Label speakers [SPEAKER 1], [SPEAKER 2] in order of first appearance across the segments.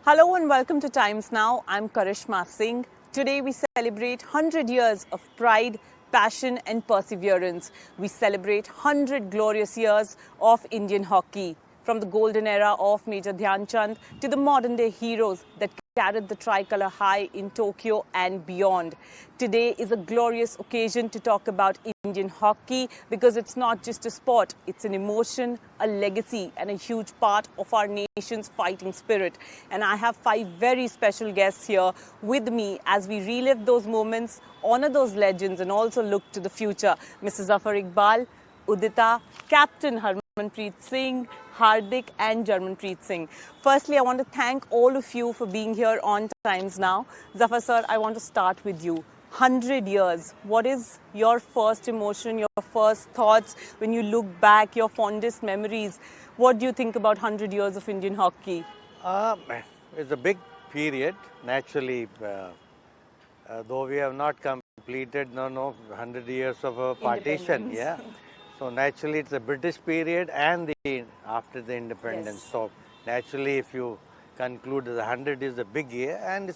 [SPEAKER 1] Hello and welcome to Times Now. I'm Karishma Singh. Today we celebrate 100 years of pride, passion and perseverance. We celebrate 100 glorious years of Indian hockey. From the golden era of Major Dhyan Chand to the modern day heroes that carried the tricolour high in Tokyo and beyond. Today is a glorious occasion to talk about Indian hockey because it's not just a sport, it's an emotion, a legacy and a huge part of our nation's fighting spirit. And I have 5 very special guests here with me as we relive those moments, honour those legends and also look to the future. Mrs. Zafar Iqbal, Udita, Captain Harmanpreet Singh, Hardik and Jarmanpreet Singh. Firstly, I want to thank all of you for being here on Times Now. Zafar sir, I want to start with you. 100 years. What is your first emotion, your first thoughts when you look back, your fondest memories? What do you think about 100 years of Indian hockey?
[SPEAKER 2] It's a big period, naturally, though we have not completed 100 years of a partition. Yeah. So naturally, it's a British period and after the independence.
[SPEAKER 1] Yes.
[SPEAKER 2] So naturally, if you conclude that 100 is a big year, and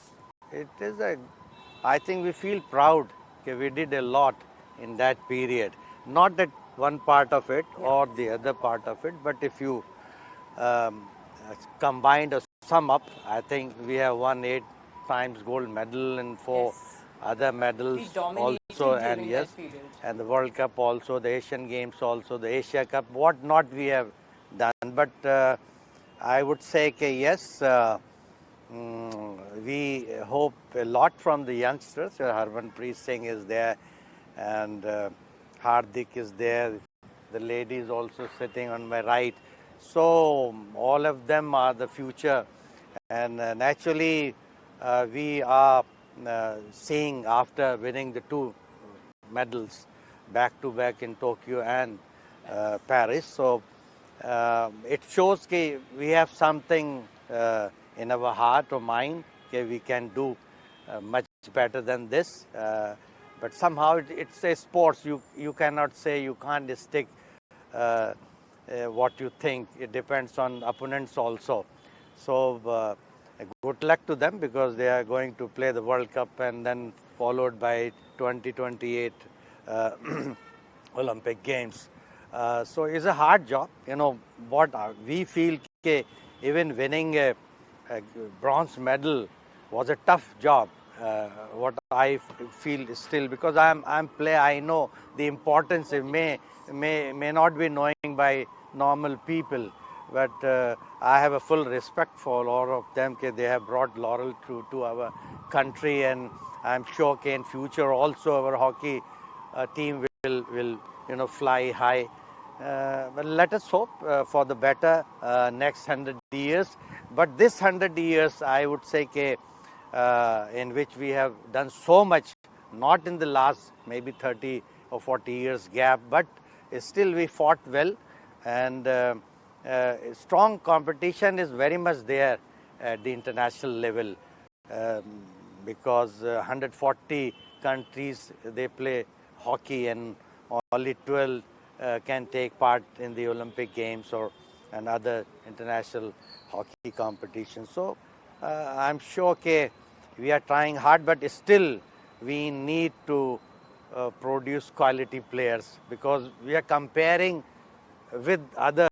[SPEAKER 2] I think we feel proud. Okay, we did a lot in that period. Not that one part of it or the other part of it, but if you combined or sum up, I think we have won 8 times gold medal and 4 other medals also, and yes, and the World Cup also, the Asian Games also, the Asia Cup, what not we have done. But I would say, yes, we hope a lot from the youngsters. Harmanpreet Singh is there, and Hardik is there. The lady is also sitting on my right. So all of them are the future, and naturally we are seeing after winning the 2 medals back to back in Tokyo and Paris. So it shows that we have something in our heart or mind that we can do much better than this. But somehow it's a sports. You cannot say, you can't stick what you think. It depends on opponents also. So good luck to them because they are going to play the World Cup and then followed by 2028 Olympic Games. So it's a hard job. What we feel, even winning a bronze medal was a tough job. What I feel still, because I'm player, I know the importance. It may not be knowing by normal people, but I have a full respect for all of them. They have brought laurel to our country, and I'm sure in future also our hockey team will fly high. But let us hope for the better next 100 years. But this 100 years, I would say, in which we have done so much, not in the last maybe 30 or 40 years gap, but still we fought well, and strong competition is very much there at the international level, because 140 countries, they play hockey, and only 12 can take part in the Olympic Games and other international hockey competitions. So I'm sure we are trying hard, but still we need to produce quality players, because we are comparing with other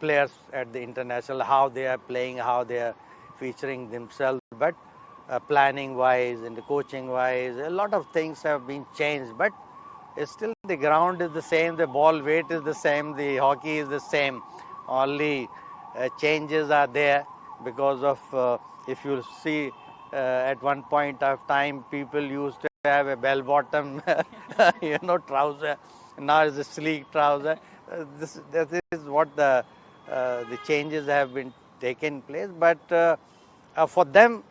[SPEAKER 2] players at the international, how they are playing, how they are featuring themselves. But planning wise and the coaching wise, a lot of things have been changed, but still the ground is the same, the ball weight is the same, the hockey is the same. Only changes are there because of, if you see, at one point of time, people used to have a bell bottom trouser. Now it's a sleek trouser. This is what the changes have been taken place. But for them,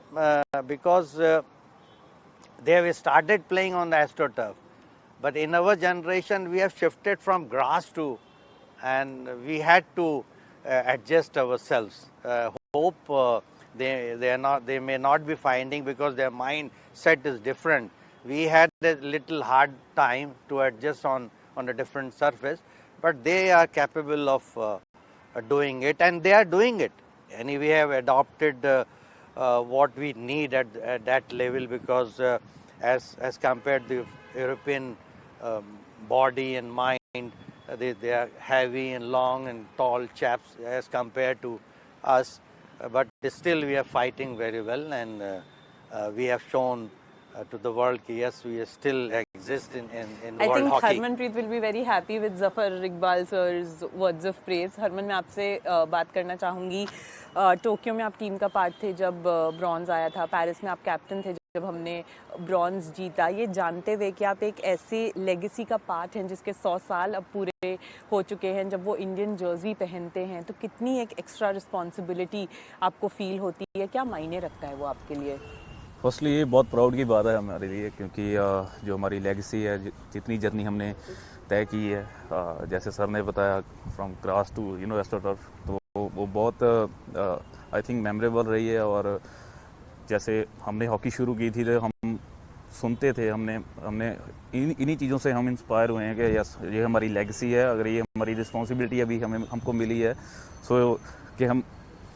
[SPEAKER 2] because they have started playing on the AstroTurf, but in our generation we have shifted from grass to, and we had to adjust ourselves. Hope they may not be finding, because their mindset is different. We had a little hard time to adjust on a different surface, but they are capable of doing it, and they are doing it and we have adopted what we need at that level, because as compared to European body and mind, they are heavy and long and tall chaps as compared to us, but still we are fighting very well, and we have shown to the world that yes, we still exist in
[SPEAKER 1] I
[SPEAKER 2] world
[SPEAKER 1] think
[SPEAKER 2] hockey.
[SPEAKER 1] Harmanpreet will be very happy with Zafar Iqbal sir's words of praise. Harman, मैं आपसे बात करना चाहूँगी, Tokyo में आप team का part थे जब ब्रॉन्ज आया था, पेरिस में आप कैप्टन थे जब हमने ब्रॉन्ज जीता, ये जानते हुए कि आप एक ऐसी लेगेसी का पार्ट हैं जिसके 100 साल अब पूरे हो चुके हैं, जब वो इंडियन जर्सी पहनते हैं तो कितनी एक एक्स्ट्रा रिस्पॉन्सिबिलिटी आपको फील होती है, क्या मायने रखता है वो आपके लिए?
[SPEAKER 3] फर्स्टली ये बहुत प्राउड की बात है हमारे लिए, क्योंकि जो हमारी लेगेसी है, जितनी जर्नी हमने तय की है, जैसे सर ने बताया from grass to astro turf, तो वो बहुत आई थिंक मेमोरेबल रही है। और जैसे हमने हॉकी शुरू की थी तो हम सुनते थे, हमने इन्हीं चीज़ों से हम इंस्पायर हुए हैं कि यस, ये हमारी लेगेसी है, अगर ये हमारी रिस्पॉन्सिबिलिटी अभी हमको मिली है, सो कि हम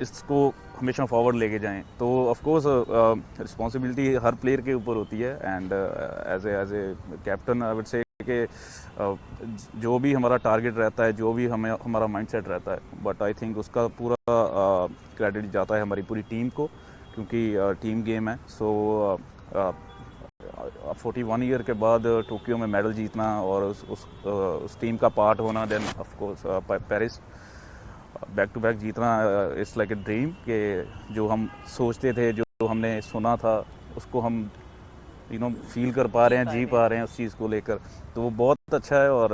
[SPEAKER 3] इसको हमेशा फॉरवर्ड लेके जाएं। तो ऑफ कोर्स रिस्पॉन्सिबिलिटी हर प्लेयर के ऊपर होती है, and as a captain I would say कि जो भी हमारा टारगेट रहता है, जो भी हमारा माइंडसेट रहता है, बट आई थिंक उसका पूरा क्रेडिट जाता है हमारी पूरी टीम को, क्योंकि टीम गेम है। सो 41 ईयर के बाद टोक्यो में मेडल जीतना और उस टीम का पार्ट होना, then of course Paris back to back जीतना, इट्स लाइक ए ड्रीम कि जो हम सोचते थे, जो हमने सुना था, उसको हम फील कर पा रहे हैं, जी पा रहे हैं उस चीज़ को लेकर, तो वो बहुत अच्छा है। और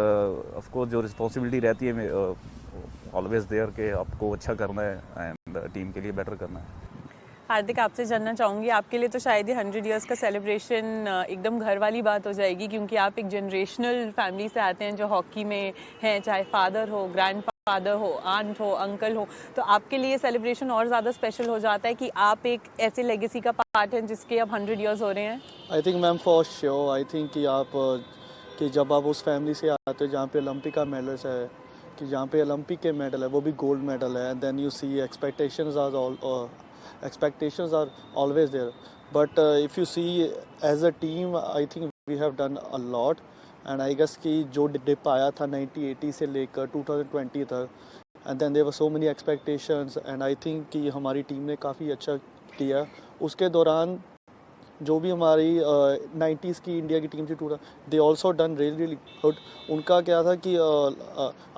[SPEAKER 3] ऑफ कोर्स जो रिस्पॉन्सिबिलिटी रहती है ऑलवेज देयर कि आपको अच्छा करना है एंड टीम के लिए बेटर करना है।
[SPEAKER 1] हार्दिक, आपसे जानना चाहूँगी, आपके लिए तो शायद ये 100 इयर्स का सेलिब्रेशन एकदम घर वाली बात हो जाएगी, क्योंकि आप एक जनरेशनल फैमिली से आते हैं जो हॉकी में हैं, चाहे फादर हो, ग्रैंड फादर हो, आंट हो, अंकल हो, तो आपके लिए सेलिब्रेशन और ज़्यादा स्पेशल हो जाता है कि आप एक ऐसे लेगेसी का पार्ट हैं जिसके अब 100 इयर्स हो रहे हैं।
[SPEAKER 4] I think ma'am for sure, I think कि जब आप उस फैमिली से आते हो जहाँ पे ओलंपिक का मेडल्स है, कि जहाँ पे ओलंपिक के मेडल है, वो भी गोल्ड मेडल है, then you see expectations are always there, but if you see as a team, I think we have done a lot, and I guess कि जो डिप आया था 1980 से लेकर 2020 तक, and then there were so many expectations, and I think कि हमारी team ने काफ़ी अच्छा किया। उसके दौरान जो भी हमारी 90s की इंडिया की टीम थी, they also done really good. उनका क्या था कि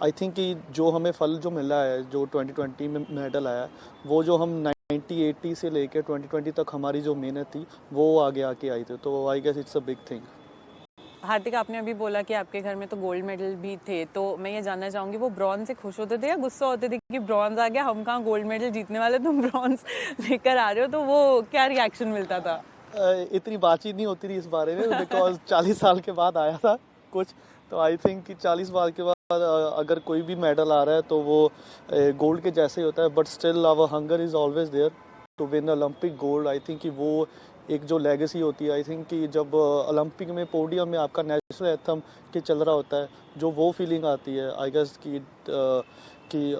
[SPEAKER 4] आई थिंक कि जो हमें फल जो मिला है, जो 2020 में मेडल आया, वो जो हम 1980 से लेकर 2020 तक हमारी जो मेहनत थी वो आगे आके आई थी, तो I guess it's a big thing.
[SPEAKER 1] Hardik, आपने अभी बोला कि आपके घर में तो गोल्ड मेडल भी थे, तो मैं ये जानना चाहूँगी, वो ब्रॉन्ज से खुश होते थे या गुस्सा होते थे कि ब्रॉन्ज आ गया, हम कहाँ गोल्ड मेडल जीतने वाले, तुम ब्रॉन्ज लेकर आ रहे हो, तो वो क्या रिएक्शन मिलता था?
[SPEAKER 4] इतनी बातचीत नहीं होती थी इस बारे में, बिकॉज 40 साल के बाद आया था कुछ, तो आई थिंक कि 40 साल के बाद अगर कोई भी मेडल आ रहा है तो वो गोल्ड के जैसे ही होता है, but still our hunger is always there to win Olympic gold. I think कि वो एक जो लेगेसी होती है, आई थिंक कि जब ओलंपिक में पोडियम में आपका नेशनल एंथम के चल रहा होता है, जो वो फीलिंग आती है, आई गेस कि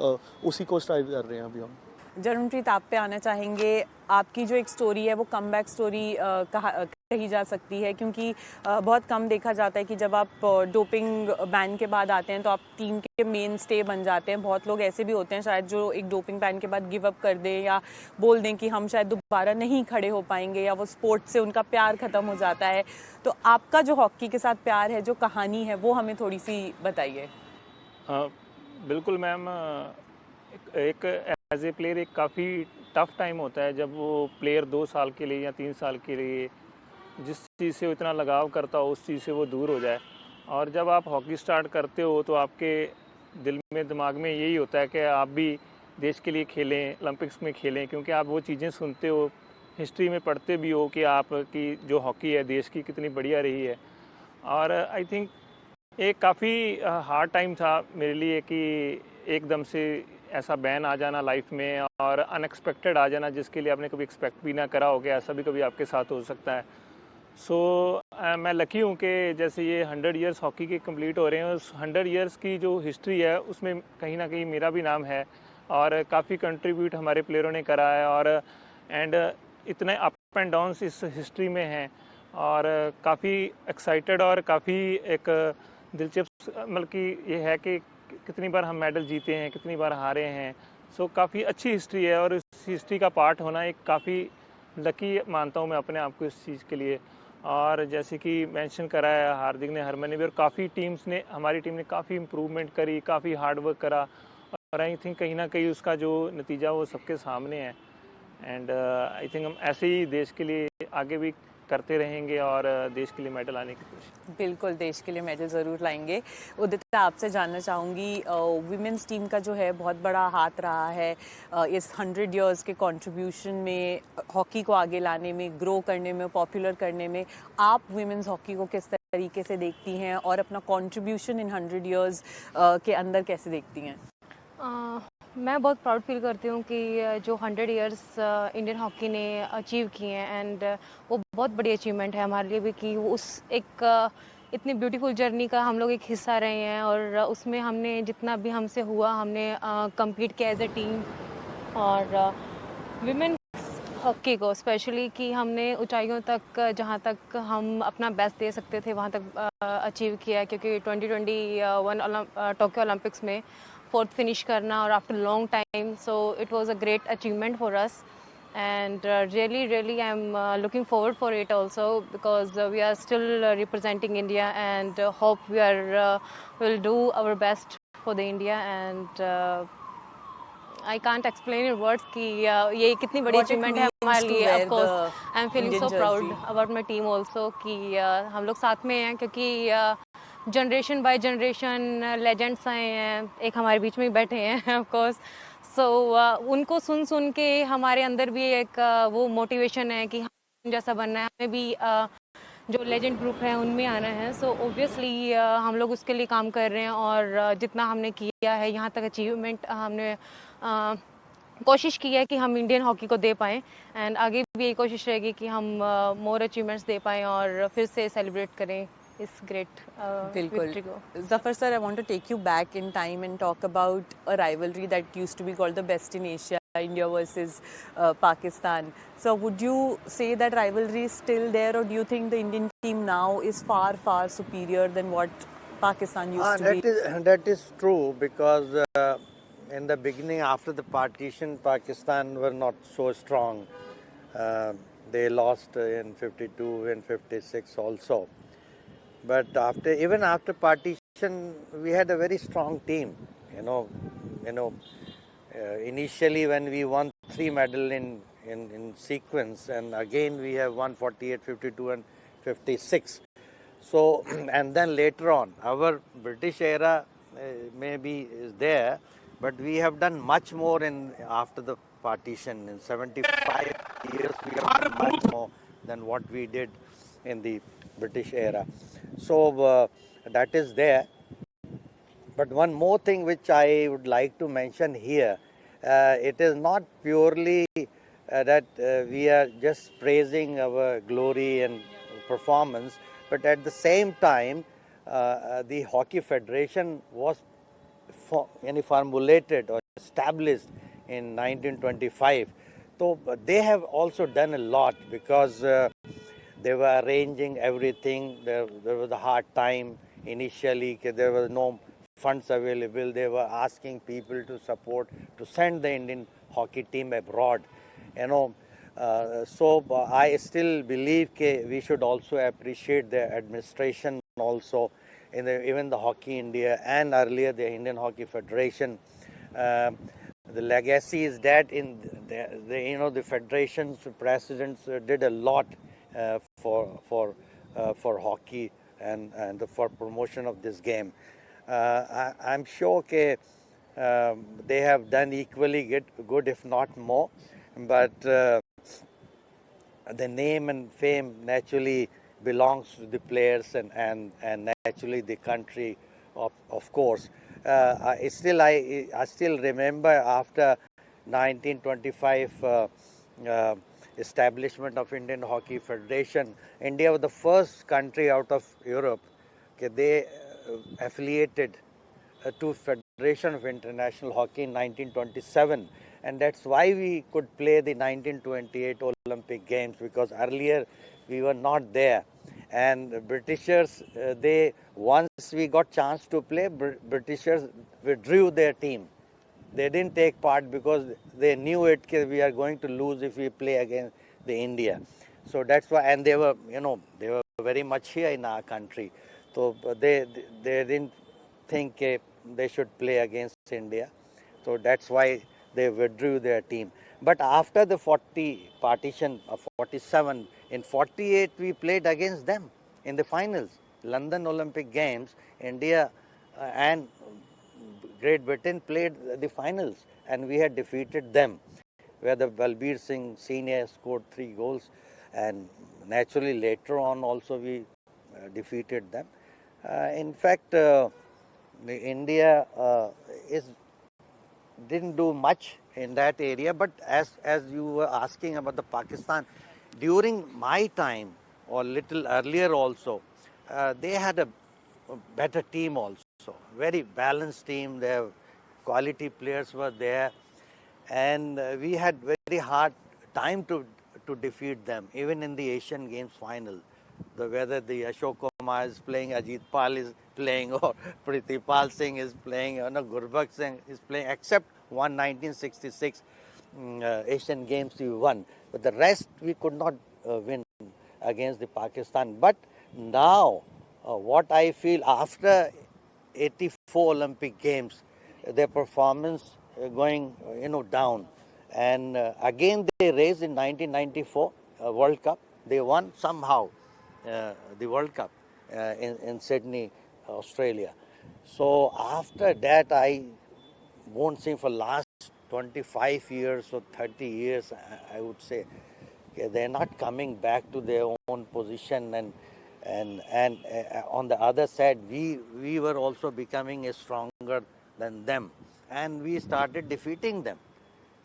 [SPEAKER 4] उसी को स्ट्राइव कर रहे हैं अभी हम।
[SPEAKER 1] जर्मनप्रीत, आप पे आना चाहेंगे, आपकी जो एक स्टोरी है वो कमबैक स्टोरी कही जा सकती है, क्योंकि बहुत कम देखा जाता है कि जब आप डोपिंग बैन के बाद आते हैं तो आप टीम के मेन स्टे बन जाते हैं। बहुत लोग ऐसे भी होते हैं शायद जो एक डोपिंग बैन के बाद गिव अप कर दें या बोल दें कि हम शायद दोबारा नहीं खड़े हो पाएंगे, या वो स्पोर्ट्स से उनका प्यार ख़त्म हो जाता है। तो आपका जो हॉकी के साथ प्यार है, जो कहानी है, वो हमें थोड़ी सी बताइए।
[SPEAKER 5] बिल्कुल मैम, एक एज ए प्लेयर एक काफ़ी टफ़ टाइम होता है जब वो प्लेयर 2 साल के लिए या 3 साल के लिए जिस चीज़ से वो इतना लगाव करता हो उस चीज़ से वो दूर हो जाए। और जब आप हॉकी स्टार्ट करते हो तो आपके दिल में, दिमाग में यही होता है कि आप भी देश के लिए खेलें, ओलंपिक्स में खेलें, क्योंकि आप वो चीज़ें सुनते हो, हिस्ट्री में पढ़ते भी हो कि आपकी जो हॉकी है देश की कितनी बढ़िया रही है। और आई थिंक एक काफ़ी हार्ड टाइम था मेरे लिए कि एकदम से ऐसा बैन आ जाना लाइफ में और अनएक्सपेक्टेड आ जाना, जिसके लिए आपने कभी एक्सपेक्ट भी ना करा हो कि ऐसा भी कभी आपके साथ हो सकता है। सो मैं लकी हूँ कि जैसे ये 100 इयर्स हॉकी के कंप्लीट हो रहे हैं, उस 100 इयर्स की जो हिस्ट्री है उसमें कहीं ना कहीं मेरा भी नाम है। और काफ़ी कंट्रीब्यूट हमारे प्लेयरों ने करा है, और एंड इतने अप एंड डाउन्स इस हिस्ट्री में हैं, और काफ़ी एक्साइटेड और काफ़ी एक दिलचस्प मतलब कि ये है कि कितनी बार हम मेडल जीते हैं, कितनी बार हारे हैं। सो काफ़ी अच्छी हिस्ट्री है, और इस हिस्ट्री का पार्ट होना एक काफ़ी लकी मानता हूँ मैं अपने आप को इस चीज़ के लिए। और जैसे कि मेंशन करा है हार्दिक ने, हरमन ने भी, और काफ़ी टीम्स ने, हमारी टीम ने काफ़ी इम्प्रूवमेंट करी, काफ़ी हार्ड वर्क करा, और आई थिंक कहीं ना कहीं उसका जो नतीजा वो सबके सामने है। एंड आई थिंक हम ऐसे ही देश के लिए आगे भी करते रहेंगे और देश के लिए मेडल आने की कोशिश।
[SPEAKER 1] बिल्कुल, देश के लिए मेडल ज़रूर लाएंगे। उदिता, आपसे जानना चाहूँगी, विमेंस टीम का जो है बहुत बड़ा हाथ रहा है इस 100 इयर्स के कंट्रीब्यूशन में, हॉकी को आगे लाने में, ग्रो करने में, पॉपुलर करने में। आप विमेंस हॉकी को किस तरीके से देखती हैं और अपना कंट्रीब्यूशन इन 100 इयर्स के अंदर कैसे देखती हैं?
[SPEAKER 6] मैं बहुत प्राउड फील करती हूँ कि जो 100 इयर्स इंडियन हॉकी ने अचीव किए हैं, एंड वो बहुत बड़ी अचीवमेंट है हमारे लिए भी कि वो उस एक इतनी ब्यूटीफुल जर्नी का हम लोग एक हिस्सा रहे हैं, और उसमें हमने जितना भी हमसे हुआ हमने कम्पीट किया एज ए टीम। और विमेन हॉकी को स्पेशली कि हमने ऊंचाइयों तक, जहाँ तक हम अपना बेस्ट दे सकते थे वहाँ तक अचीव किया, क्योंकि 2021 टोक्यो ओलंपिक्स में 4th फिनिश करना, और after long time, so it was a great achievement for us, and really I'm looking forward for it also, because we are still representing India, and hope will do our best for the India, and I can't explain in words कि ये कितनी बड़ी achievement है हमारे लिए। Of course I am feeling so proud about my team also कि हम लोग साथ में हैं, क्योंकि जनरेशन बाय जनरेशन लेजेंड्स आए हैं, एक हमारे बीच में ही बैठे हैं ऑफ कोर्स। सो उनको सुन के हमारे अंदर भी एक वो मोटिवेशन है कि हम जैसा बनना है, हमें भी जो लेजेंड ग्रुप है उनमें आना है। सो ऑब्वियसली हम लोग उसके लिए काम कर रहे हैं, और जितना हमने किया है यहाँ तक अचीवमेंट हमने कोशिश की है कि हम इंडियन हॉकी को दे पाएँ, एंड आगे भी यही कोशिश रहेगी कि हम मोर अचीवमेंट्स दे पाएँ और फिर से सेलिब्रेट करें इस ग्रेट विक्ट्री को।
[SPEAKER 1] Zafar sir, I want to take you back in time and talk about a rivalry that used to be called the best in Asia, India versus Pakistan. So would you say that rivalry is still there, or do you think the Indian team now is far superior than what Pakistan used to be?
[SPEAKER 2] That is true, because in the beginning, after the partition, Pakistan were not so strong. They lost in 52 and 56 also. But even after partition, we had a very strong team. Initially when we won 3 medals in sequence, and again we have won 48, 52 and 56. So, and then later on, our British era maybe is there, but we have done much more after the partition. In 75 years, we have done much more than what we did in the British era. So that is there. But one more thing which I would like to mention here, it is not purely that we are just praising our glory and performance, but at the same time, the Hockey Federation was formulated or established in 1925. So they have also done a lot, because they were arranging everything. There was a hard time initially, there was no funds available. They were asking people to support, to send the Indian hockey team abroad. So I still believe we should also appreciate the administration also, even the Hockey India and earlier the Indian Hockey Federation. The legacy is that the federation's presidents did a lot for hockey and for promotion of this game. I'm sure they have done equally good, if not more. But the name and fame naturally belongs to the players and naturally the country, of course. I still remember after 1925 establishment of Indian Hockey Federation, India was the first country out of Europe. They affiliated to Federation of International Hockey in 1927, and that's why we could play the 1928 Olympic Games, because earlier we were not there. And the Britishers, they once we got chance to play, Britishers withdrew their team. They didn't take part because they knew it we are going to lose if we play against the India. So that's why, and they were, they were very much here in our country. So they didn't think they should play against India. So that's why they withdrew their team. But after the 40 partition of 47, in 48 we played against them in the finals. London Olympic Games, India and Great Britain played the finals, and we had defeated them, where the Balbir Singh Senior scored 3 goals, and naturally later on also we defeated them. In fact, India didn't do much in that area, but as you were asking about the Pakistan, during my time or little earlier also, they had a better team also, very balanced team. Their quality players were there, and we had very hard time to defeat them, even in the Asian Games final. Whether the Ashok Kumar is playing, Ajit Pal is playing, or Pritipal Singh is playing, or Gurbakh Singh is playing, except 1966 Asian Games we won. But the rest we could not win against the Pakistan. But now, what I feel after 84 Olympic Games, their performance going down, and again they raised in 1994 World Cup. They won somehow the World Cup in Sydney, Australia. So after that, I won't say for last 25 years or 30 years, I would say, they're not coming back to their own position, and on the other side, we were also becoming stronger than them, and we started defeating them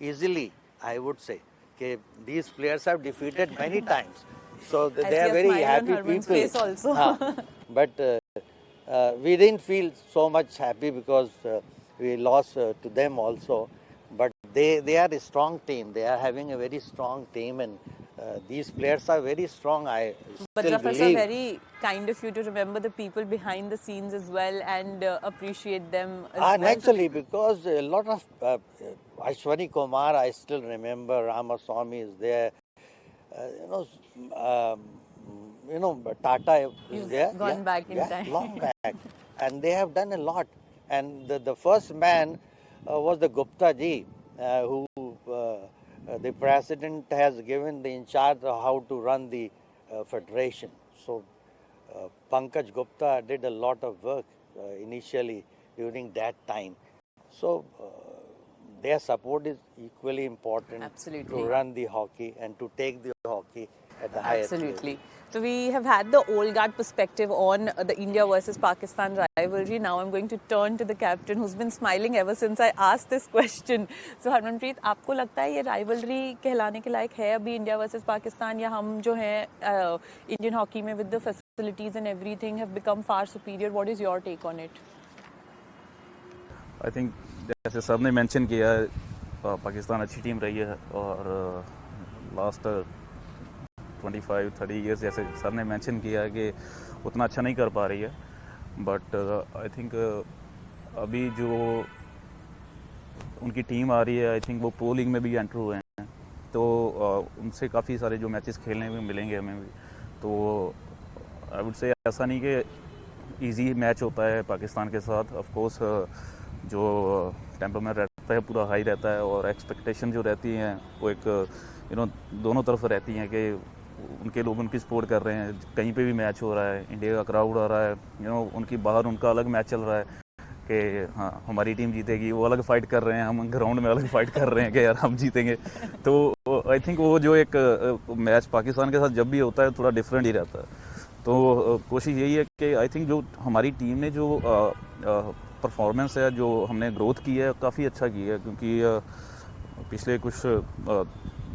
[SPEAKER 2] easily, I would say. Okay, these players have defeated many times, so they are very happy people.
[SPEAKER 1] Face also.
[SPEAKER 2] But we didn't feel so much happy because we lost to them also. But they are a strong team. They are having a very strong team, and these players are very strong.
[SPEAKER 1] But
[SPEAKER 2] still
[SPEAKER 1] Zafar sir,
[SPEAKER 2] believe.
[SPEAKER 1] very kind of you to remember the people behind the scenes as well, and appreciate them as well.
[SPEAKER 2] Naturally, because a lot of Ashwani Kumar, I still remember, Ramaswamy is there. Tata is
[SPEAKER 1] You've
[SPEAKER 2] there.
[SPEAKER 1] gone back in time.
[SPEAKER 2] Long back. And they have done a lot. And the first man was the Gupta ji, who the president has given the in charge of how to run the federation. So Pankaj Gupta did a lot of work initially during that time. So their support is equally important.
[SPEAKER 1] Absolutely.
[SPEAKER 2] To run the hockey and to take the hockey at the highest level.
[SPEAKER 1] Absolutely. So we have had the old guard perspective on the India versus Pakistan rivalry. Now I'm going to turn to the captain, who's been smiling ever since I asked this question. So Harmanpreet, आपको लगता है ये rivalry कहलाने के लायक है अभी India versus Pakistan, या हम जो हैं Indian hockey में with the facilities and everything have become far superior? What is your take on it?
[SPEAKER 3] I think जैसे सर ने मेंशन किया है, पाकिस्तान अच्छी टीम रही है, और लास्ट 25-30 ईयर्स जैसे सर ने मेंशन किया है कि उतना अच्छा नहीं कर पा रही है. बट आई थिंक अभी जो उनकी टीम आ रही है, आई थिंक वो प्रो लीग में भी एंटर हुए हैं, तो उनसे काफ़ी सारे जो मैचेस खेलने में मिलेंगे हमें भी. तो आई वुड से ऐसा नहीं कि इजी मैच होता है पाकिस्तान के साथ. ऑफ कोर्स जो टेम्परामेंट रहता है पूरा हाई रहता है, और एक्सपेक्टेशन जो रहती हैं वो एक दोनों तरफ रहती हैं कि उनके लोग उनकी सपोर्ट कर रहे हैं. कहीं पे भी मैच हो रहा है, इंडिया का क्राउड आ रहा है, उनकी बाहर उनका अलग मैच चल रहा है कि हाँ हमारी टीम जीतेगी, वो अलग फाइट कर रहे हैं, हम ग्राउंड में अलग फाइट कर रहे हैं कि यार हम जीतेंगे. तो आई थिंक वो जो एक मैच पाकिस्तान के साथ जब भी होता है थोड़ा डिफरेंट ही रहता है. तो कोशिश यही है कि आई थिंक जो हमारी टीम ने जो परफॉर्मेंस है, जो हमने ग्रोथ की है, काफ़ी अच्छा की है. क्योंकि पिछले कुछ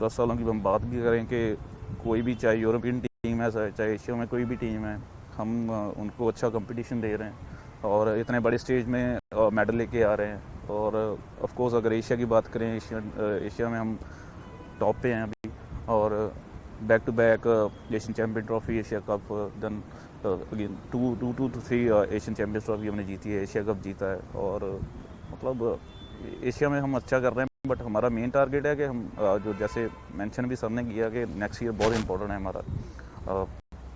[SPEAKER 3] 10 सालों की हम बात भी करें कि कोई भी, चाहे यूरोपियन टीम है, चाहे एशिया में कोई भी टीम है, हम उनको अच्छा कंपटीशन दे रहे हैं. और इतने बड़े स्टेज में मेडल लेके आ रहे हैं। और ऑफ कोर्स अगर एशिया की बात करें, एशिया में हम टॉप पे हैं अभी, और back to back Asian champion trophy, Asia cup, then again two two three Asian champions trophy हमने जीती है, एशिया कप जीता है। और मतलब एशिया में हम अच्छा कर रहे हैं, बट हमारा मेन टारगेट है कि हम जो जैसे मेंशन भी सर ने किया कि नेक्स्ट ईयर बहुत इंपॉर्टेंट है हमारा,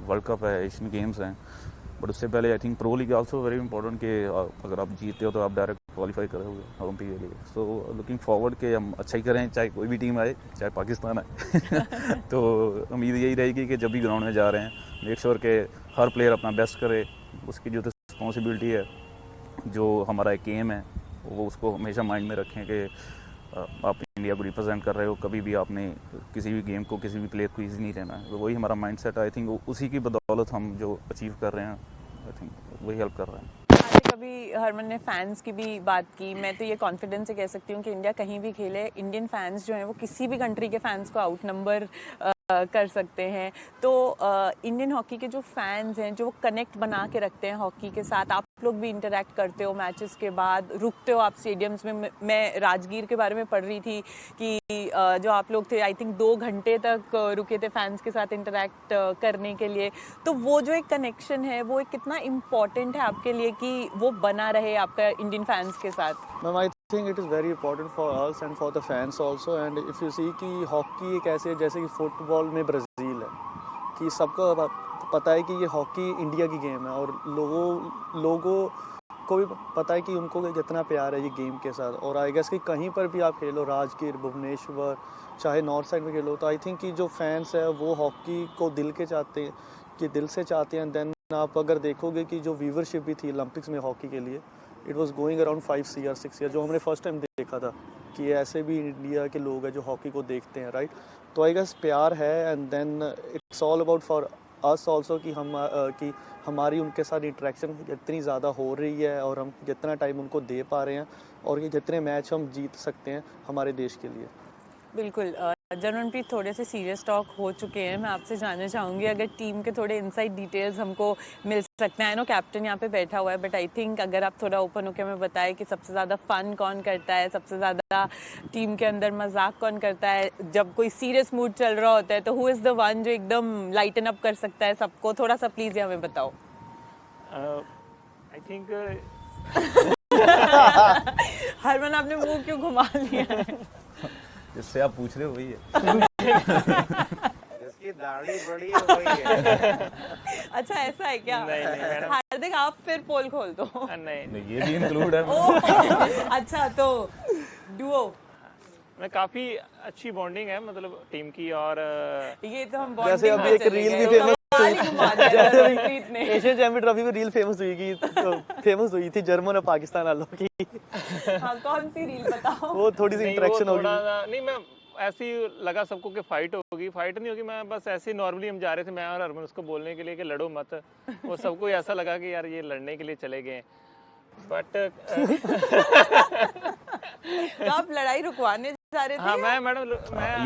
[SPEAKER 3] वर्ल्ड कप है, एशियन गेम्स हैं, बट उससे पहले I think pro league also very important कि अगर आप जीतते हो तो आप डायरेक्ट क्वालिफाई करोगे ओलंपिक के लिए। सो लुकिंग फॉरवर्ड कि हम अच्छा ही करें, चाहे कोई भी टीम आए, चाहे पाकिस्तान आए। तो उम्मीद यही रहेगी कि जब भी ग्राउंड में जा रहे हैं, मेक श्योर कि हर प्लेयर अपना बेस्ट करे, उसकी जो रिस्पॉन्सिबिलिटी है, जो हमारा एक गेम है, वो उसको हमेशा माइंड में रखें कि आप इंडिया को रिप्रेजेंट कर रहे हो, कभी भी आपने किसी भी गेम को, किसी भी प्लेयर को ईजी नहीं रहना है। तो वही हमारा माइंडसेट है। आई थिंक उसी की बदौलत हम जो अचीव कर रहे हैं, आई थिंक वही हेल्प कर रहा है।
[SPEAKER 1] आपने कभी हरमन ने फैंस की भी बात की, मैं तो ये कॉन्फिडेंस से कह सकती हूँ कि इंडिया कहीं भी खेले, इंडियन फैंस जो हैं वो किसी भी कंट्री के फैंस को आउट नंबर कर सकते हैं। तो इंडियन हॉकी के जो फैंस हैं, जो वो कनेक्ट बना के रखते हैं हॉकी के साथ, आप लोग भी इंटरेक्ट करते हो मैचेस के बाद, रुकते हो आप स्टेडियम्स में। मैं राजगीर के बारे में पढ़ रही थी कि जो आप लोग थे, आई थिंक 2 घंटे तक रुके थे फैंस के साथ इंटरेक्ट करने के लिए। तो वो जो एक कनेक्शन है, वो एक कितना इम्पॉर्टेंट है आपके लिए कि वो बना रहे आपका इंडियन फैंस के साथ?
[SPEAKER 4] Ma'am I think it is very important for us and for the fans also. And if you see कि हॉकी एक ऐसे जैसे कि फुटबॉल में ब्राज़ील है, कि सबको पता है कि ये हॉकी इंडिया की गेम है, और लोगों को भी पता है कि उनको कितना प्यार है ये गेम के साथ। और आई गेस कि कहीं पर भी आप खेलो, राजगीर, भुवनेश्वर, चाहे नॉर्थ साइड में खेलो, तो आई थिंक कि जो फैंस है वो हॉकी को दिल से चाहते हैं। देन आप अगर देखोगे कि जो व्यूवरशिप भी थी ओलंपिक्स में हॉकी के लिए, it was going around 5 year 6 year, जो हमने फर्स्ट टाइम देखा था कि ऐसे भी इंडिया के लोग हैं जो हॉकी को देखते हैं, राइट। तो आई गेस प्यार है, and then it's all about for us also कि हमारी उनके साथ इंटरेक्शन इतनी ज़्यादा हो रही है, और हम जितना टाइम उनको दे पा रहे हैं, और ये जितने मैच हम जीत सकते हैं हमारे देश के लिए।
[SPEAKER 1] बिल्कुल। जनरलप्रीत, थोड़े से सीरियस टॉक हो चुके हैं, मैं आपसे जानना चाहूँगी अगर टीम के थोड़े इनसाइड डिटेल्स हमको मिल सकते हैं। आई नो कैप्टन यहाँ पे बैठा हुआ है, बट आई थिंक अगर आप थोड़ा ओपन होकर हमें बताएं कि सबसे ज़्यादा फन कौन करता है, सबसे ज़्यादा टीम के अंदर मजाक कौन करता है, जब कोई सीरियस मूड चल रहा होता है तो हु इज़ द वन जो एकदम लाइटन अप कर सकता है सबको? थोड़ा सा प्लीज़ ये हमें बताओ।
[SPEAKER 5] आई थिंक
[SPEAKER 1] हरमन, आपने मुंह क्यों घुमा लिया है?
[SPEAKER 3] जिससे आप पूछ रहे हो वही है।
[SPEAKER 2] जिसकी दाढ़ी बड़ी है वही है।
[SPEAKER 1] अच्छा, ऐसा है क्या?
[SPEAKER 5] नहीं मैडम।
[SPEAKER 1] हार्दिक, आप फिर पोल खोल दो।
[SPEAKER 5] नहीं,
[SPEAKER 3] ये भी इंक्लूड है।
[SPEAKER 1] अच्छा, तो डुओ
[SPEAKER 5] मैं काफ़ी अच्छी बॉन्डिंग है मतलब टीम की। और
[SPEAKER 1] ये तो हम
[SPEAKER 4] जैसे अभी एक रील भी फेमस एशियन चैंपियन ट्रॉफी में रील फेमस हुई थी जर्मन और पाकिस्तान वालों की।
[SPEAKER 1] हाँ, कौन सी रील बताओ?
[SPEAKER 4] वो थोड़ी सी इंटरेक्शन होगी।
[SPEAKER 5] नहीं, मैं ऐसे ही लगा सबको कि फाइट होगी, फाइट नहीं होगी। मैं बस ऐसे ही नॉर्मली हम जा रहे थे, मैं और हरमन, उसको बोलने के लिए कि लड़ो मत। वो सबको ऐसा लगा कि यार ये लड़ने के लिए चले गए, बट
[SPEAKER 1] तो आप लड़ाई रुकवाने जा रहे थे?
[SPEAKER 5] हाँ, मैं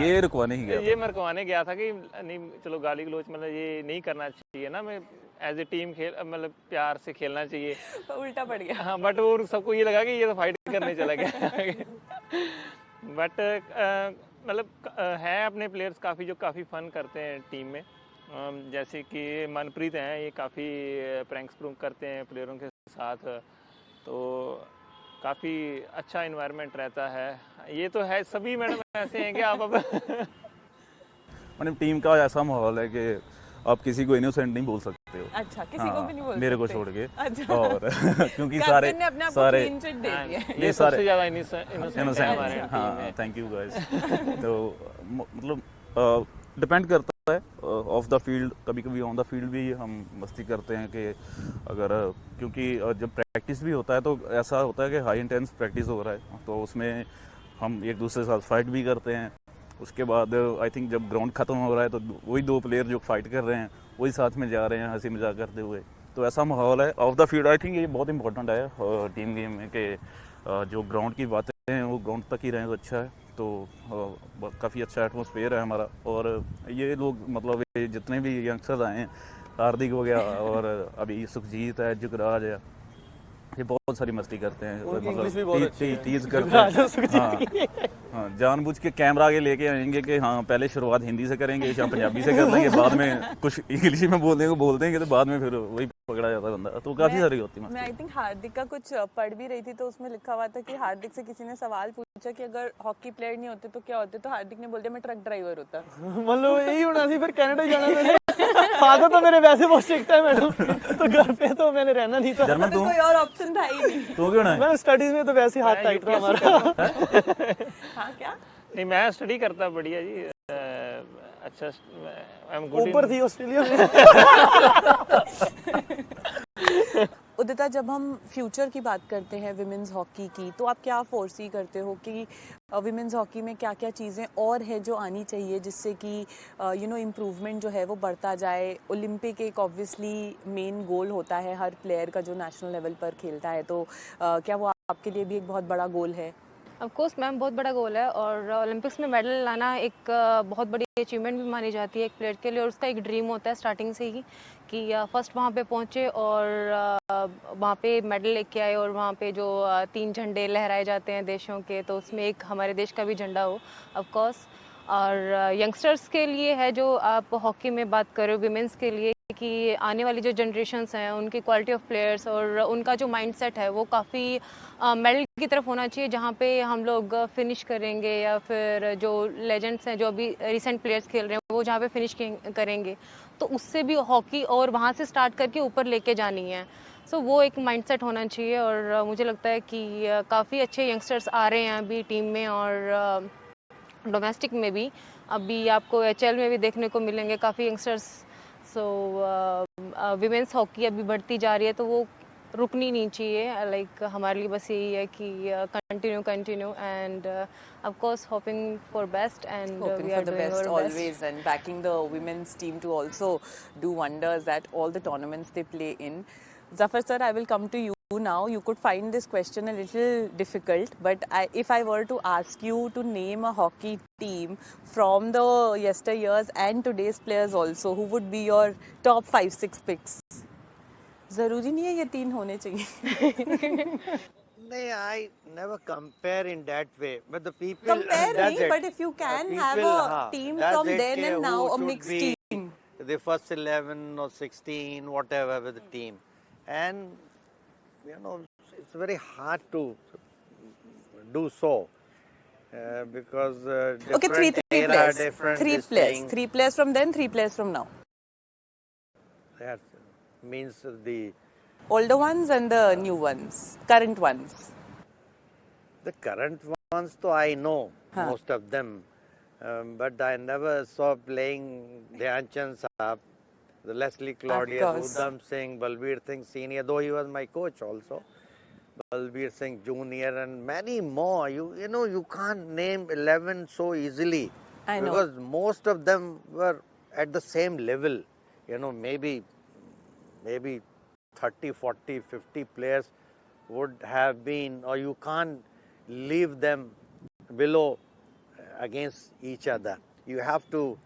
[SPEAKER 3] ये रुकवाने ही गया था।
[SPEAKER 5] ये मैं रुकवाने गया था कि नहीं, चलो गाली गलोच मतलब ये नहीं करना चाहिए ना, मैं एज ए टीम खेल मतलब प्यार से खेलना चाहिए।
[SPEAKER 1] उल्टा पड़ गया।
[SPEAKER 5] हाँ, बट वो सबको ये लगा कि ये तो फाइट करने चला गया। बट मतलब है अपने प्लेयर्स काफ़ी जो काफ़ी फन करते हैं टीम में। जैसे कि मनप्रीत हैं, ये काफ़ी प्रैंक्स प्रूंक करते हैं प्लेयरों के साथ, तो काफ़ी अच्छा इन्वायरमेंट रहता है। ये तो है, सभी मैडम ऐसे हैं कि आप अब
[SPEAKER 3] मतलब टीम का ऐसा माहौल है कि आप किसी को इनोसेंट नहीं बोल सकते हो।
[SPEAKER 1] अच्छा, किसी को भी नहीं बोल
[SPEAKER 3] मेरे को
[SPEAKER 1] सकते?
[SPEAKER 3] छोड़ के।
[SPEAKER 1] अच्छा।
[SPEAKER 3] और क्योंकि
[SPEAKER 1] कैप्टन ने अपने आप को क्लीन चिट दे दिया।
[SPEAKER 5] ये
[SPEAKER 3] सारे
[SPEAKER 5] सबसे ज़्यादा इनोसेंट है हमारे टीम
[SPEAKER 3] हाँ,
[SPEAKER 5] में।
[SPEAKER 3] Thank you guys. तो मतलब डिपेंड करता है ऑफ द फील्ड, कभी कभी ऑन द फील्ड भी हम मस्ती करते हैं कि अगर, क्योंकि जब प्रैक्टिस भी होता है तो ऐसा होता है कि हाई इंटेंस प्रैक्टिस हो रहा है, तो उसमें हम एक दूसरे के साथ फाइट भी करते हैं। उसके बाद आई थिंक जब ग्राउंड ख़त्म हो रहा है तो वही 2 प्लेयर जो फाइट कर रहे हैं वही साथ में जा रहे हैं हंसी मजाक करते हुए, तो ऐसा माहौल है of the field. I think ये बहुत इंपॉर्टेंट है टीम गेम में कि जो ग्राउंड की बातें हैं वो ग्राउंड तक ही रहें तो अच्छा है। तो काफ़ी अच्छा एटमॉस्फेयर है हमारा। और ये लोग मतलब ये जितने भी यंगस्टर्स आए हैं, हार्दिक हो गया और अभी सुखजीत है, जुगराज है, ये बहुत सारी मस्ती करते हैं,
[SPEAKER 4] उनकी इंग्लिश भी बहुत अच्छी है।
[SPEAKER 3] टीज करते हैं। हाँ हाँ, जानबूझ के कैमरा आगे लेके आएंगे कि हाँ पहले शुरुआत हिंदी से करेंगे या पंजाबी से कर लेंगे, बाद में कुछ इंग्लिश में बोल देंगे तो बाद में फिर वही पकड़ा जाता है बंदा। तो काफ़ी सारी होती है
[SPEAKER 1] मैं आई थिंक हार्दिक का कुछ पढ़ भी रही थी, तो उसमें लिखा हुआ था कि हार्दिक से किसी ने सवाल पूछा कि अगर हॉकी प्लेयर नहीं होते तो क्या होते, तो हार्दिक ने बोल दिया मैं ट्रक ड्राइवर होता।
[SPEAKER 4] मतलब यही होना सी, फिर कनाडा जाना मैंने। फादर तो मेरे वैसे बहुत स्ट्रिक्ट है मैडम, तो घर पे तो मैंने रहना नहीं था।
[SPEAKER 3] जर्मन
[SPEAKER 1] कोई और ऑप्शन था ही नहीं।
[SPEAKER 3] तो क्यों ना
[SPEAKER 4] मैं स्टडीज में तो वैसे ही हाथ टाइट रहा हमारा।
[SPEAKER 1] हाँ क्या
[SPEAKER 5] नहीं, मैं स्टडी करता बढ़िया जी। अच्छा, आई एम गुड
[SPEAKER 4] ऊपर थी ऑस्ट्रेलिया में।
[SPEAKER 1] उदिता, जब हम फ्यूचर की बात करते हैं विमेंस हॉकी की, तो आप क्या फोरसी करते हो कि विमेंस हॉकी में क्या क्या चीज़ें और है जो आनी चाहिए जिससे कि इम्प्रूवमेंट जो है वो बढ़ता जाए? ओलंपिक एक ऑब्वियसली मेन गोल होता है हर प्लेयर का जो नेशनल लेवल पर खेलता है, तो क्या वो आपके लिए भी एक बहुत बड़ा गोल है?
[SPEAKER 6] ऑफ कोर्स मैम, बहुत बड़ा गोल है, और ओलंपिक्स में मेडल लाना एक बहुत बड़ी अचीवमेंट भी मानी जाती है एक प्लेयर के लिए, और उसका एक ड्रीम होता है स्टार्टिंग से ही कि फर्स्ट वहाँ पे पहुँचे और वहाँ पे मेडल लेके आए, और वहाँ पे जो 3 झंडे लहराए जाते हैं देशों के, तो उसमें एक हमारे देश का भी झंडा हो ऑफ कोर्स। और यंगस्टर्स के लिए है, जो आप हॉकी में बात करो विमेंस के लिए, कि आने वाली जो जनरेशन्स हैं उनकी क्वालिटी ऑफ प्लेयर्स और उनका जो माइंडसेट है वो काफ़ी मेडल की तरफ होना चाहिए, जहाँ पे हम लोग फिनिश करेंगे, या फिर जो लेजेंड्स हैं जो अभी रिसेंट प्लेयर्स खेल रहे हैं वो जहाँ पे फिनिश करेंगे, तो उससे भी हॉकी और वहाँ से स्टार्ट करके ऊपर लेके जानी है। सो वो एक माइंडसेट होना चाहिए, और मुझे लगता है कि काफ़ी अच्छे यंगस्टर्स आ रहे हैं अभी टीम में, और डोमेस्टिक में भी अभी आपको HL में भी देखने को मिलेंगे काफ़ी यंगस्टर्स। सो विमेंस हॉकी अभी बढ़ती जा रही है, तो वो रुकनी नहीं चाहिए। लाइक हमारे लिए बस यही है कि continue and of course hoping for best, and
[SPEAKER 1] Hoping
[SPEAKER 6] we
[SPEAKER 1] for
[SPEAKER 6] are
[SPEAKER 1] the
[SPEAKER 6] doing
[SPEAKER 1] best
[SPEAKER 6] our best.
[SPEAKER 1] always and backing the women's team to also do wonders at all the tournaments they play in. Zafar sir, I will come to you now. You could find this question a little difficult, but if I were to ask you to name a hockey team from the yesteryears and today's players also, who would be your top 5-6 picks? जरूरी नहीं है ये 3 होने चाहिए।
[SPEAKER 2] नहीं, I never compare in that way, but the people
[SPEAKER 1] Compare
[SPEAKER 2] that's
[SPEAKER 1] नहीं,
[SPEAKER 2] it.
[SPEAKER 1] but if you can have
[SPEAKER 2] People,
[SPEAKER 1] a
[SPEAKER 2] हाँ,
[SPEAKER 1] team
[SPEAKER 2] that's
[SPEAKER 1] from
[SPEAKER 2] it
[SPEAKER 1] then
[SPEAKER 2] कि
[SPEAKER 1] and now,
[SPEAKER 2] who
[SPEAKER 1] a
[SPEAKER 2] should
[SPEAKER 1] mixed
[SPEAKER 2] be
[SPEAKER 1] team.
[SPEAKER 2] the first 11 or 16, whatever with the team, and it's very hard to do so because
[SPEAKER 1] Okay,
[SPEAKER 2] different
[SPEAKER 1] three
[SPEAKER 2] era,
[SPEAKER 1] players.
[SPEAKER 2] different
[SPEAKER 1] Three
[SPEAKER 2] this
[SPEAKER 1] players.
[SPEAKER 2] thing.
[SPEAKER 1] 3 players from then, 3 players from now.
[SPEAKER 2] That means the
[SPEAKER 1] Older ones and the new ones, current ones.
[SPEAKER 2] current ones, so I know
[SPEAKER 1] Huh.
[SPEAKER 2] most of them, but I never saw playing Dhyan Chand Sahab, the Leslie Claudius,
[SPEAKER 1] course.
[SPEAKER 2] Udham Singh, Balbir Singh Senior, though he was my coach also. Balbir Singh Junior and many more. You can't name 11 so easily.
[SPEAKER 1] I know.
[SPEAKER 2] Because most of them were at the same level. Maybe 30, 40, 50 players would have been, or you can't leave them below against each other. You have to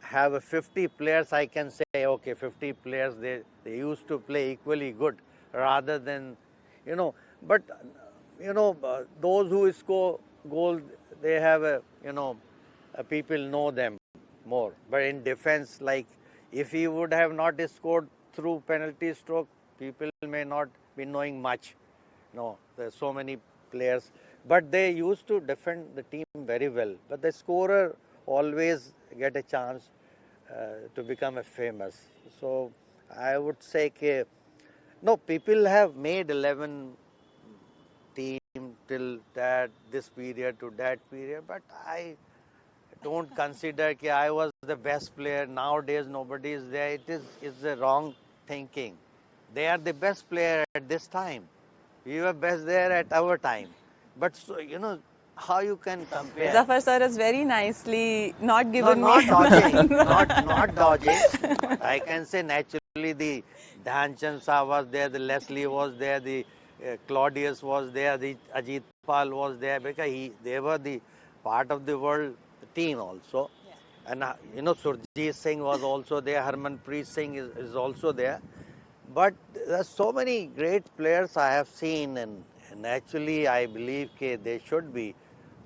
[SPEAKER 2] have a 50 players, I can say, okay, 50 players, they used to play equally good, rather than, but, those who score goals, they have people know them more. But in defense, like, if he would have not scored through penalty stroke, people may not be knowing much. There's so many players, but they used to defend the team very well. But the scorer always get a chance to become a famous. So I would say, people have made 11 team till this period to that period, but I don't consider that I was the best player. Nowadays nobody is there. It's the wrong thinking. They are the best player at this time. We were best there at our time. But so, how you can compare?
[SPEAKER 1] Zafar sir has very nicely not given
[SPEAKER 2] not
[SPEAKER 1] me.
[SPEAKER 2] dodging, not dodging. I can say naturally the Dhyan Chand Sahab was there, the Leslie was there, the Claudius was there, the Ajit Pal was there, because they were the part of the world team also. Yeah. And Surjit Singh was also there, Harmanpreet Singh is also there. But there's so many great players I have seen, and naturally I believe they should be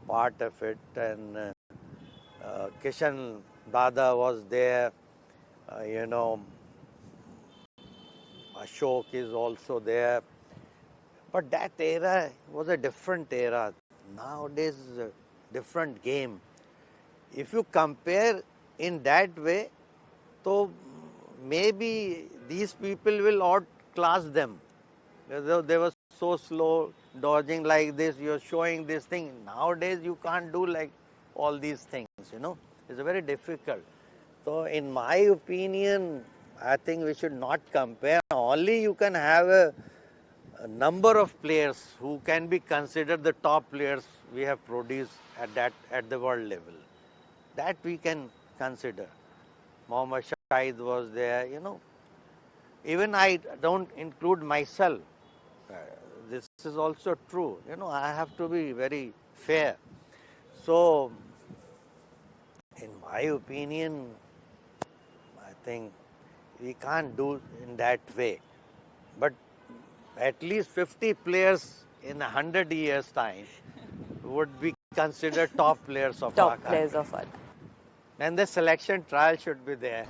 [SPEAKER 2] part of it. And Kishan Dada was there, Ashok is also there. But that era was a different era. Nowadays is a different game. If you compare in that way, so maybe these people will outclass them. They were so slow, dodging like this, you're showing this thing. Nowadays you can't do like all these things, It's very difficult. So in my opinion, I think we should not compare. Only you can have a number of players who can be considered the top players we have produced at the world level. That we can consider. Mohammad Shahid was there, Even I don't include myself. This is also true. I have to be very fair. So, in my opinion, I think we can't do in that way. But at least 50 players in 100 years' time would be considered top players of our
[SPEAKER 1] Top players
[SPEAKER 2] country.
[SPEAKER 1] of our.
[SPEAKER 2] And the selection trial should be there.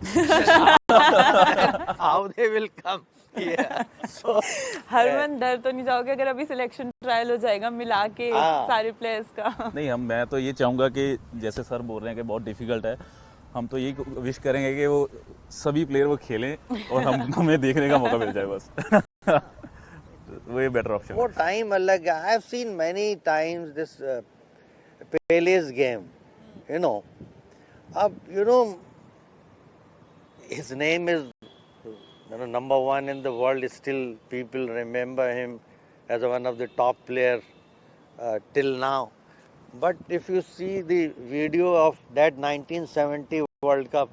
[SPEAKER 2] How they will come. Yeah. So,
[SPEAKER 1] Harman डर तो नहीं जाओगे अगर अभी selection trial हो जाएगा मिला के
[SPEAKER 2] हाँ।
[SPEAKER 1] सारे प्लेयर्स का?
[SPEAKER 3] नहीं, मैं तो ये चाहूँगा कि जैसे सर बोल रहे हैं कि बहुत डिफिकल्ट है, हम तो यही विश करेंगे कि वो सभी प्लेयर वो खेलें और हमें देखने का मौका मिल जाए बस। वो ये बेटर ऑप्शन
[SPEAKER 2] वो टाइम अलग है. I have seen many times this Pele's game, his name is number one in the world. Still people remember him as one of the top players till now. But if you see the video of that 1970 World Cup,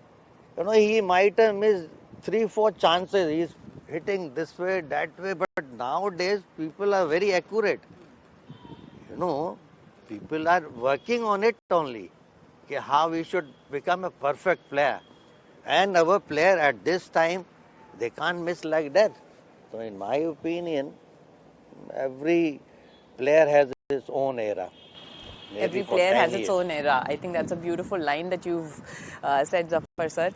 [SPEAKER 2] he might have missed 3-4 chances. He's hitting this way, that way. But nowadays people are very accurate. People are working on it only. How we should become a perfect player. And our player at this time, they can't miss like that. So in my opinion, every player has his own era. Maybe
[SPEAKER 1] Every
[SPEAKER 2] for
[SPEAKER 1] player
[SPEAKER 2] 10
[SPEAKER 1] has its
[SPEAKER 2] years.
[SPEAKER 1] own era. I think that's a beautiful line that you've said, Zafar sir.